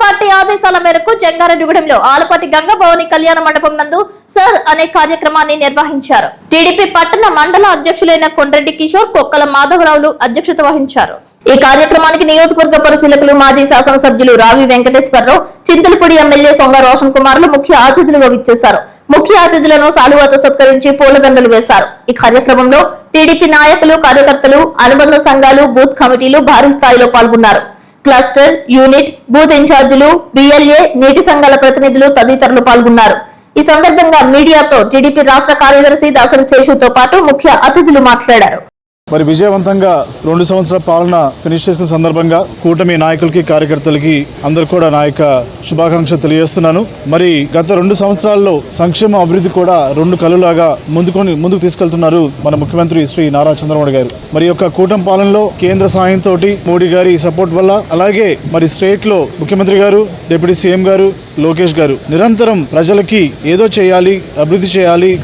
Party ఆదేశాల మేరకు జంగారెడ్డిగూడెంలో ఆలపాటి గంగభవాని కళ్యాణ మండపం నందు సర్ అనే కార్యక్రమాన్ని నిర్వహించారు. టీడీపీ పట్టణ మండల అధ్యక్షులైన కొండ్రెడ్డి కిషోర్, పొక్కల మాధవరావులు అధ్యక్షత వహించారు. ఈ కార్యక్రమానికి నియోజకవర్గ పరిశీలకులు, మాజీ శాసనసభ్యులు రావి వెంకటేశ్వరరావు, చింతలపూడి ఎమ్మెల్యే సొంగ రోషన్ కుమార్లు ముఖ్య అతిథులుగా విచ్చేశారు. ముఖ్య అతిథులను శాలువాతో సత్కరించి పూలదండలు వేశారు. ఈ కార్యక్రమంలో టీడీపీ నాయకులు, కార్యకర్తలు, అనుబంధ సంఘాలు, బూత్ కమిటీలు భారీ స్థాయిలో పాల్గొన్నారు. క్లస్టర్, యూనిట్, బూత్ ఇన్ఛార్జీలు, బిఎల్ఏ, నీటి సంఘాల ప్రతినిధులు తదితరులు పాల్గొన్నారు. ఈ సందర్భంగా మీడియాతో టీడీపీ రాష్ట్ర కార్యదర్శి దాసరి శేషుతో పాటు ముఖ్య అతిథులు మాట్లాడారు. మరి విజయవంతంగా 2 సంవత్సరాల పాలన ఫినిష్ చేసిన సందర్భంగా కూటమి నాయకులకి, కార్యకర్తలకి అందరూ కూడా నా యొక్క శుభాకాంక్షలు తెలియజేస్తున్నాను. మరి గత 2 సంవత్సరాల్లో సంక్షేమ అభివృద్ధి కూడా 2 కళ్ళులాగా ముందుకు తీసుకెళ్తున్నారు మన ముఖ్యమంత్రి శ్రీ నారా చంద్రబాబు గారు. మరి యొక్క కూటమి పాలనలో కేంద్ర సాయంతో మోడీ గారి సపోర్ట్ వల్ల, అలాగే మరి స్టేట్ లో ముఖ్యమంత్రి గారు, డిప్యూటీ సీఎం గారు, లోకేష్ గారు నిరంతరం ప్రజలకి ఏదో చేయాలి, అభివృద్ధి చేయాలి,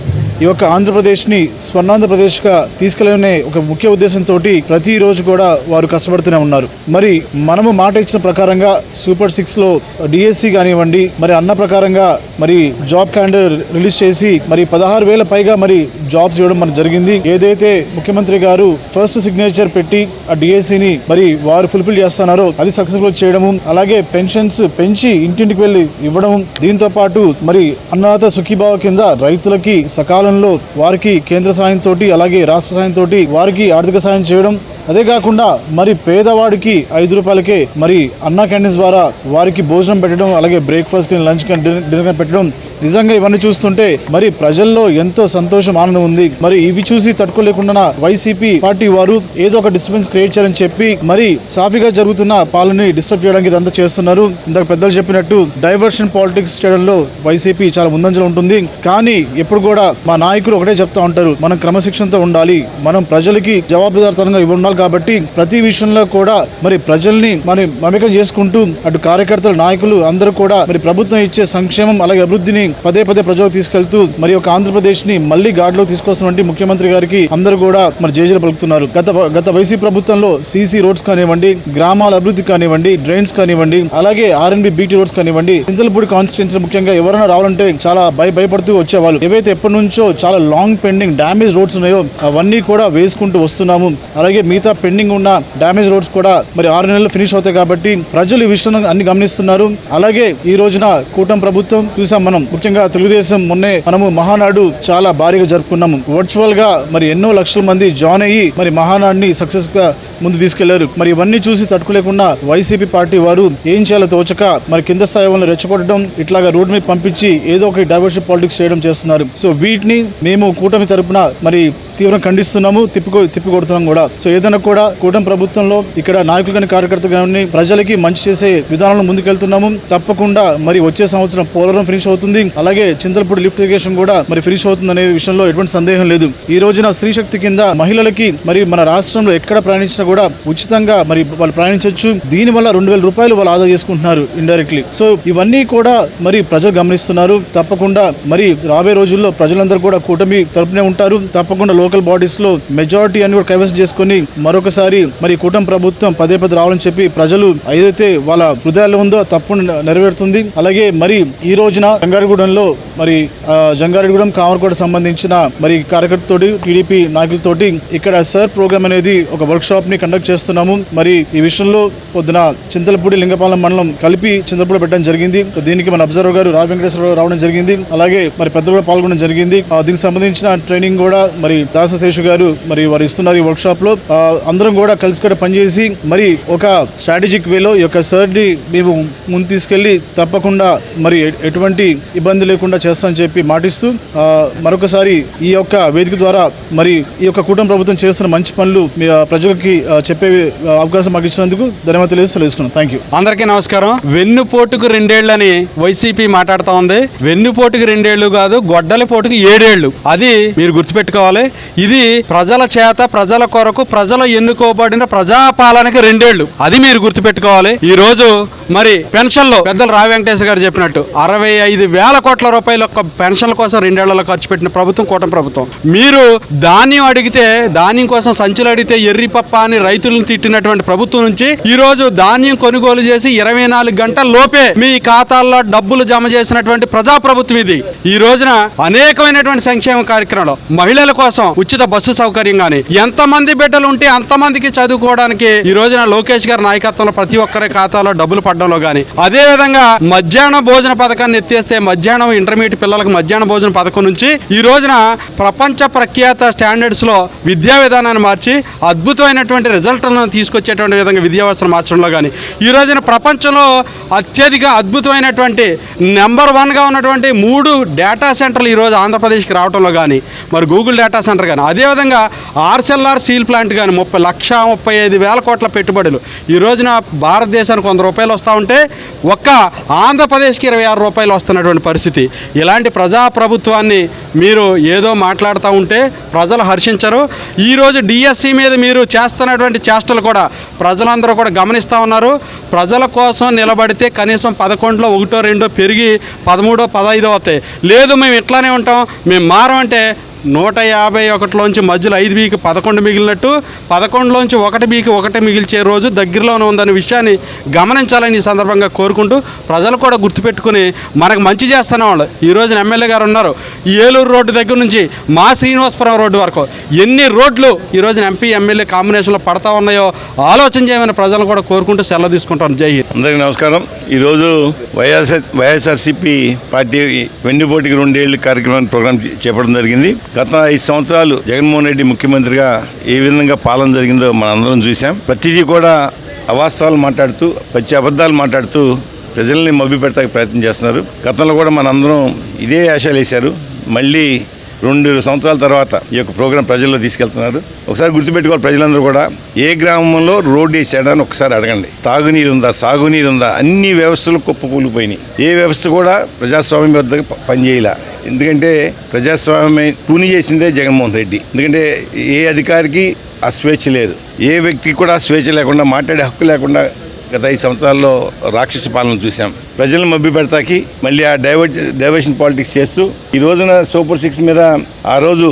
ఈ యొక్క ఆంధ్రప్రదేశ్ని స్వర్ణాంధ్రప్రదేశ్గా తీసుకెళ్లనే ఒక ముఖ్య ఉద్దేశంతో ప్రతిరోజు కూడా వారు కష్టపడుతూనే ఉన్నారు. మరి మనము మాట ఇచ్చిన ప్రకారంగా సూపర్ 6 లో డిఎస్సి కానివ్వండి, మరి అన్న ప్రకారంగా మరి జాబ్ క్యాలెండర్ రిలీజ్ చేసి మరి 16,000 పైగా మరి జాబ్స్ ఇవ్వడం మనకు జరిగింది. ఏదైతే ముఖ్యమంత్రి గారు ఫస్ట్ సిగ్నేచర్ పెట్టి ఆ డిఎస్సిని మరి వారు ఫుల్ఫిల్ చేస్తున్నారో అది సక్సెస్ఫుల్ చేయడము, అలాగే పెన్షన్స్ పెంచి ఇంటింటికి వెళ్లి ఇవ్వడం, దీంతో పాటు మరి అన్నదాత సుఖీభావ కింద రైతులకి సకాలం వారికి కేంద్ర సాయంతో అలాగే రాష్ట్ర సాయంతో వారికి ఆర్థిక సాయం చేయడం, అదే కాకుండా మరి పేదవాడికి 5 రూపాయలకే మరి అన్నా క్యాంటీన్స్ ద్వారా వారికి భోజనం పెట్టడం, అలాగే బ్రేక్ఫాస్ట్ లంచ్ డిన్నర్ పెట్టడం, నిజంగా ఇవన్నీ చూస్తుంటే మరి ప్రజల్లో ఎంతో సంతోషం, ఆనందం ఉంది. మరి ఇవి చూసి తట్టుకోలేకుండా వైసీపీ పార్టీ వారు ఏదో ఒక డిస్టర్బెన్స్ క్రియేట్ చేయాలని చెప్పి మరి సాఫీగా జరుగుతున్న పాలనని డిస్టర్బ్ చేయడానికి ఇదంతా చేస్తున్నారు. ఇందాక పెద్దలు చెప్పినట్టు డైవర్షన్ పాలిటిక్స్ చేయడంలో వైసీపీ చాలా ముందంజలో ఉంటుంది. కానీ ఎప్పుడు కూడా మా నాయకులు ఒకటే చెప్తా ఉంటారు, మనం క్రమశిక్షణతో ఉండాలి, మనం ప్రజలకి జవాబుదారితనంగా ఉండాలి. కాబట్టి ప్రతి విషయంలో కూడా మరి ప్రజల్ని మనం మమేకం చేసుకుంటూ అటు కార్యకర్తలు, నాయకులు అందరూ కూడా మరి ప్రభుత్వం ఇచ్చే సంక్షేమం అలాగే అభివృద్ధిని పదే ప్రజలకు తీసుకెళ్తూ మరి ఒక ఆంధ్రప్రదేశ్ ని మళ్లీ గాడిలో తీసుకొస్తున్నటువంటి ముఖ్యమంత్రి గారికి అందరూ కూడా మరి జేజేలు పలుకుతున్నారు. గత వైసీపీ ప్రభుత్వంలో సీసీ రోడ్స్ కానివ్వండి, గ్రామాల అభివృద్ధి కానివ్వండి, డ్రైన్స్ కానివ్వండి, అలాగే ఆర్ఎన్బి బీటీ రోడ్స్ కానివ్వండి, చింతలపూడి కాన్స్టిట్యున్సీ ముఖ్యంగా ఎవరైనా రావాలంటే చాలా భయపడుతూ వచ్చేవాళ్ళు. ఏవైతే ఎప్పటి నుంచో చాలా లాంగ్ పెండింగ్ డ్యామేజ్ రోడ్స్ ఉన్నాయో అవన్నీ కూడా వేసుకుంటూ వస్తున్నాము. అలాగే మిగతా పెండింగ్ ఉన్న డ్యామేజ్ రోడ్స్ కూడా మరి 6 నెలలు ఫినిష్ అవుతాయి. కాబట్టి ప్రజలు ఈ విషయం అన్ని గమనిస్తున్నారు. అలాగే ఈ రోజున కూటమి ప్రభుత్వం చూసాం మనం, ముఖ్యంగా తెలుగుదేశం మొన్నే మనము మహానాడు చాలా భారీగా జరుపుకున్నాము. వర్చువల్ గా మరి ఎన్నో లక్షల మంది జాయిన్ అయ్యి మరి మహానాడుని సక్సెస్ గా ముందు తీసుకెళ్లారు. మరి ఇవన్నీ చూసి తట్టుకోలేకుండా వైసీపీ పార్టీ వారు ఏం చేయాలో తోచక మరి కింద స్థాయి వాళ్ళని రెచ్చగొట్టడం, ఇట్లాగా రోడ్ మీద పంపించి ఏదో ఒక డైవర్షన్ పాలిటిక్స్ చేయడం చేస్తున్నారు. సో వీటిని మేము కూటమి తరపున మరి తీవ్రంగా ఖండిస్తున్నాము, తిప్పికొడుతున్నాం కూడా. సో ఏదైనా కూడా కూటమి ప్రభుత్వంలో ఇక్కడ నాయకులు కానీ, కార్యకర్తలు కానీ ప్రజలకి మంచి చేసే విధానంలో ముందుకెళ్తున్నాము. తప్పకుండా మరి వచ్చే సంవత్సరం పోలవరం ఫినిష్ అవుతుంది, అలాగే చింతలపూడి లిఫ్ట్ ఇరిగేషన్ కూడా మరి ఫినిష్ అవుతుంది అనే విషయంలో ఎటువంటి సందేహం లేదు. ఈ రోజున స్త్రీ శక్తి కింద మహిళలకి మరి మన రాష్ట్రంలో ఎక్కడ ప్రయాణించినా కూడా ఉచితంగా మరి వాళ్ళు ప్రయాణించవచ్చు. దీని వల్ల 2,000 రూపాయలు వాళ్ళు ఆదా చేసుకుంటున్నారు ఇండైరెక్ట్లీ. సో ఇవన్నీ కూడా మరి ప్రజలు గమనిస్తున్నారు. తప్పకుండా మరి రాబోయే రోజుల్లో ప్రజలందరూ కూడా కూటమి తరపునే ఉంటారు. తప్పకుండా లోకల్ బాడీస్ లో మెజారిటీ అని కూడా కైవసం చేసుకుని మరొకసారి మరి కూటమి ప్రభుత్వం పదే రావాలని చెప్పి ప్రజలు ఏదైతే వాళ్ళ హృదయాల్లో ఉందో తప్పకుండా నెరవేరుతుంది. అలాగే మరి ఈ రోజున జంగారెడ్డిగూడెంలో మరి జంగారెడ్డిగూడెం కామర్కోట సంబంధించిన మరి కార్యకర్తలతోటి, టీడీపీ నాయకులతోటి ఇక్కడ సర్ ప్రోగ్రామ్ అనేది ఒక వర్క్ షాప్ ని కండక్ట్ చేస్తున్నాము. మరి ఈ విషయంలో పొద్దున చింతలపూడి, లింగపాలెం మండలం కలిపి చింతలపూడి పెట్టడం జరిగింది. సో దీనికి మన అబ్జర్వర్ గారు రావి వెంకటేశ్వరరావు రావడం జరిగింది. అలాగే మరి పెద్దలు కూడా పాల్గొనడం జరిగింది. దీనికి సంబంధించిన ట్రైనింగ్ కూడా మరి దాసశేషు గారు మరి వారు ఇస్తున్నారు ఈ వర్క్ షాప్ లో. అందరం కూడా కలిసి కూడా పనిచేసి మరి ఒక స్ట్రాటజిక్ వేలో ఈ యొక్క సర్ ని మేము ముందు తీసుకెళ్లి తప్పకుండా మరి ఎటువంటి ఇబ్బంది లేకుండా చేస్తామని చెప్పి మాటిస్తూ మరొకసారి ఈ యొక్క వేదిక ద్వారా మరి ఈ యొక్క కూటమి ప్రభుత్వం చేస్తున్న మంచి పనులు ప్రజలకి చెప్పే అవకాశం మాకు ఇచ్చినందుకు ధన్యవాదాలు తెలుసుకున్నాం. Thank you. అందరికీ నమస్కారం. వెన్నుపోటుకు 2 ఏళ్లని వైసీపీ మాట్లాడుతూ ఉంది. వెన్నుపోటుకు 2 ఏళ్లు కాదు, గొడ్డలి పోటుకు 7 ఏళ్లు. అది మీరు గుర్తుపెట్టుకోవాలి. ఇది ప్రజల చేత, ప్రజల కొరకు, ప్రజల ప్రజలు ఎన్నుకోబడిన ప్రజాపాలనకి 2 ఏళ్లు. అది మీరు గుర్తుపెట్టుకోవాలి. ఈ రోజు మరి పెన్షన్లు పెద్దలు రావి వెంకటేశ్వర గారు చెప్పినట్టు 65,000 కోట్ల రూపాయల పెన్షన్ల కోసం 2 ఏళ్లలో ఖర్చు పెట్టిన ప్రభుత్వం కూటమి ప్రభుత్వం. మీరు ధాన్యం అడిగితే ధాన్యం కోసం సంచులు అడిగితే ఎర్రి పప్ప అని రైతులను తిట్టినటువంటి ప్రభుత్వం నుంచి ఈ రోజు ధాన్యం కొనుగోలు చేసి 24 గంటల లోపే మీ ఖాతాల్లో డబ్బులు జమ చేసినటువంటి ప్రజాప్రభుత్వం ఇది. ఈ రోజున అనేకమైనటువంటి సంక్షేమ కార్యక్రమాలు, మహిళల కోసం ఉచిత బస్సు సౌకర్యం గాని, ఎంతమంది బిడ్డలు ఉంటే అంతమందికి చదువుకోవడానికి ఈ రోజున లోకేష్ గారి నాయకత్వంలో ప్రతి ఒక్కరి ఖాతాలో డబ్బులు పడడంలో గాని, అదే విధంగా మధ్యాహ్న భోజన పథకాన్ని ఎత్తేస్తే మధ్యాహ్నం ఇంటర్మీడియట్ పిల్లలకు మధ్యాహ్న భోజన పథకం నుంచి ఈ రోజున ప్రపంచ ప్రఖ్యాత స్టాండర్డ్స్ లో విద్యా విధానాన్ని మార్చి అద్భుతమైనటువంటి రిజల్ట్లను తీసుకొచ్చేటువంటి విధంగా విద్యా వ్యవస్థను మార్చడంలో కానీ, ఈ రోజున ప్రపంచంలో అత్యధిక అద్భుతమైనటువంటి నెంబర్ 1గా ఉన్నటువంటి 3 డేటా సెంటర్లు ఈరోజు ఆంధ్రప్రదేశ్కి రావడంలో కానీ, మరి గూగుల్ డేటా సెంటర్ కానీ, అదేవిధంగా ఆర్సెల్ఆర్ స్టీల్ ప్లాంట్ కానీ 1,35,000 కోట్ల పెట్టుబడులు ఈ రోజున భారతదేశానికి 100 రూపాయలు వస్తూ ఉంటే ఒక్క ఆంధ్రప్రదేశ్కి 26 రూపాయలు వస్తున్నటువంటి పరిస్థితి. ఇలాంటి ప్రజాప్రభుత్వాన్ని మీరు ఏదో మాట్లాడుతూ ఉంటే ప్రజలు హర్షించరు. ఈరోజు డిఎస్సి మీద మీరు చేస్తున్నటువంటి చేష్టలు కూడా ప్రజలందరూ కూడా గమనిస్తూ ఉన్నారు. ప్రజల కోసం నిలబడితే కనీసం 11లో 1, 2 పెరిగి 13, 15 అవుతాయి. లేదు మేము ఇట్లానే ఉంటాం, మేము మారమంటే 151లోంచి మధ్యలో 5 బీకి 11 మిగిలినట్టు 11లోంచి 1 బీకి 1 మిగిల్చే రోజు దగ్గరలోనే ఉందనే విషయాన్ని గమనించాలని ఈ సందర్భంగా కోరుకుంటూ ప్రజలు కూడా గుర్తుపెట్టుకుని మనకు మంచి చేస్తున్న వాళ్ళు ఈ రోజున ఎమ్మెల్యే గారు ఉన్నారు. ఈ ఏలూరు రోడ్డు దగ్గర నుంచి మా శ్రీనివాసపురం రోడ్డు వరకు ఎన్ని రోడ్లు ఈ రోజున ఎంపీ ఎమ్మెల్యే కాంబినేషన్లో పడతా ఉన్నాయో ఆలోచన చేయమని ప్రజలు కూడా కోరుకుంటూ సెలవు తీసుకుంటాం. జై హింద్. అందరికీ నమస్కారం. ఈరోజు వైఎస్ఆర్సీపీ పార్టీ వెన్నుపోటుకి 2 ఏళ్ళు కార్యక్రమాన్ని ప్రోగ్రాం చేపట్టడం జరిగింది. గత 5 సంవత్సరాలు జగన్మోహన్ రెడ్డి ముఖ్యమంత్రిగా ఏ విధంగా పాలన జరిగిందో మనం అందరం చూసాం. ప్రతిదీ కూడా అవాస్తవాలు మాట్లాడుతూ, పచ్చి అబద్ధాలు మాట్లాడుతూ ప్రజల్ని మభ్యపెడతానికి ప్రయత్నం చేస్తున్నారు. గతంలో కూడా మనందరం ఇదే ఆశలు వేశారు. మళ్ళీ 2 సంవత్సరాల తర్వాత ఈ యొక్క ప్రోగ్రాం ప్రజల్లో తీసుకెళ్తున్నారు. ఒకసారి గుర్తుపెట్టుకోవాలి ప్రజలందరూ కూడా, ఏ గ్రామంలో రోడ్డు వేసాడని ఒకసారి అడగండి. తాగునీరు ఉందా, సాగునీరు ఉందా, అన్ని వ్యవస్థలు కుప్పకూలిపోయినాయి. ఏ వ్యవస్థ కూడా ప్రజాస్వామ్యం వద్ద పనిచేయలే. ఎందుకంటే ప్రజాస్వామ్యం కూని చేసిందే జగన్మోహన్ రెడ్డి. ఎందుకంటే ఏ అధికారికి ఆ స్వేచ్ఛ లేదు, ఏ వ్యక్తికి కూడా స్వేచ్ఛ లేకుండా, మాట్లాడే హక్కు లేకుండా గత 5 సంవత్సరాల్లో రాక్షస పాలన చూసాం. ప్రజలను మభ్య పెడతాకి మళ్ళీ ఆ డైవర్షన్ పాలిటిక్స్ చేస్తూ ఈ రోజున సూపర్ 6 మీద ఆ రోజు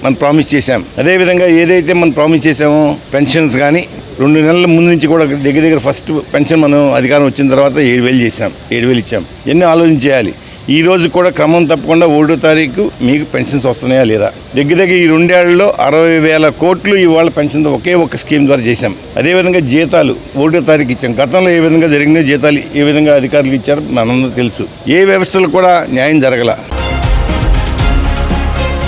మనం ప్రామిస్ చేశాం. అదేవిధంగా ఏదైతే మనం ప్రామిస్ చేసామో పెన్షన్స్ కానీ 2 నెలల ముందు నుంచి కూడా దగ్గర ఫస్ట్ పెన్షన్ మనం అధికారం వచ్చిన తర్వాత 7,000 చేశాం, 7,000 ఇచ్చాం. ఎన్ని ఆలోచన చేయాలి. ఈ రోజు కూడా క్రమం తప్పకుండా 1వ తారీఖు మీకు పెన్షన్స్ వస్తున్నాయా లేదా. దగ్గర ఈ 2 ఏళ్లలో 60,000 కోట్లు ఇవాళ పెన్షన్ ఒకే ఒక స్కీమ్ ద్వారా చేశాం. అదేవిధంగా జీతాలు 1వ తారీఖు ఇచ్చాం. గతంలో ఏ విధంగా జరిగిన జీతాలు ఏ విధంగా అధికారులు ఇచ్చారో మనందరూ తెలుసు. ఏ వ్యవస్థలు కూడా న్యాయం జరగల.